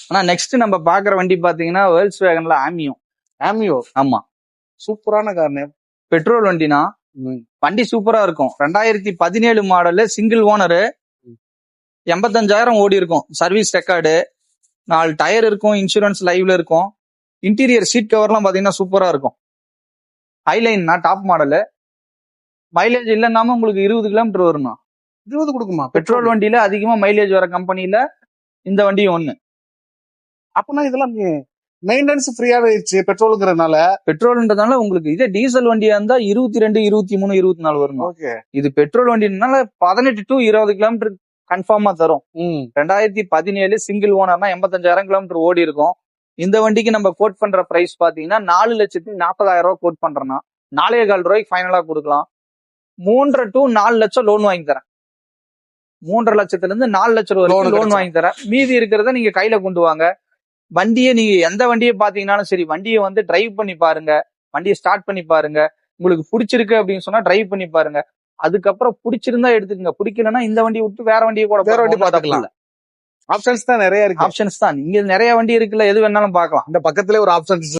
ஆனா நெக்ஸ்ட் நம்ம பாக்குற வண்டி பாத்தீங்கன்னா வேர்ல்ஸ் வேகன்ல ஆமியோ ஆமா, சூப்பரான கார். பெட்ரோல் வண்டினா வண்டி சூப்பரா இருக்கும். 2017 மாடலு, சிங்கிள் ஓனரு, 85,000 ஓடி இருக்கும். சர்வீஸ் ரெக்கார்டு, 4 டயர் இருக்கும், இன்சூரன்ஸ் லைவ்ல இருக்கும். இன்டீரியர் சீட் கவர்லாம் பாத்தீங்கன்னா சூப்பரா இருக்கும். ஹைலைன்னா டாப் மாடலு, மைலேஜ் இல்லைன்னாம உங்களுக்கு 20 கிலோமீட்டர் வருமா. 20 கொடுக்குமா பெட்ரோல் வண்டியில அதிகமா மைலேஜ் வர கம்பெனில இந்த வண்டியும் ஒண்ணு. அப்பனா இதெல்லாம் மெயின்டெனன்ஸ் ஃப்ரீயாவே இருந்துச்சு பெட்ரோலுங்கிறதுனால. பெட்ரோல்ன்றதுனால உங்களுக்கு இதே டீசல் வண்டியா இருந்தா 22, 23, 24 வரும். இது பெட்ரோல் வண்டினால 18 to 20 கிலோமீட்டர் கன்ஃபார்மா தரும். 2017 சிங்கிள் ஓனர்னா 85,000 கிலோமீட்டர் ஓடி இருக்கும். இந்த வண்டிக்கு நம்ம கோட் பண்ற பிரைஸ் பாத்தீங்கன்னா 4,40,000 ரூபாய் கோட் பண்றோம்னா 4,15 ரூபாய்க்கு ஃபைனலா கொடுக்கலாம். 3.5 to 4 லட்சம் லோன் வாங்கி தரேன். 3.5 லட்சத்துல இருந்து 4 லட்சம் வரைக்கும் லோன் வாங்கி தரேன். மீதி இருக்கிறத நீங்க கையில கொண்டு வாங்க. வண்டியை நீங்க எந்த வண்டியை பாத்தீங்கன்னாலும் சரி, வண்டியை வந்து டிரைவ் பண்ணி பாருங்க, வண்டியை ஸ்டார்ட் பண்ணி பாருங்க. உங்களுக்கு பிடிச்சிருக்கு அப்படின்னு சொன்னா டிரைவ் பண்ணி பாருங்க. அதுக்கப்புறம் பிடிச்சிருந்தா எடுத்துக்கங்க, பிடிக்கலன்னா இந்த வண்டியை விட்டு வேற வண்டியை கூட வேற வண்டி பாத்துக்கலாம். ஆப்ஷன்ஸ் தான் நிறைய இருக்கு. ஆப்ஷன்ஸ் தான், இங்க நிறைய வண்டி இருக்குல்ல, எது வேணாலும் பார்க்கலாம். இந்த பக்கத்துல ஒரு ஆப்ஷன்ஸ்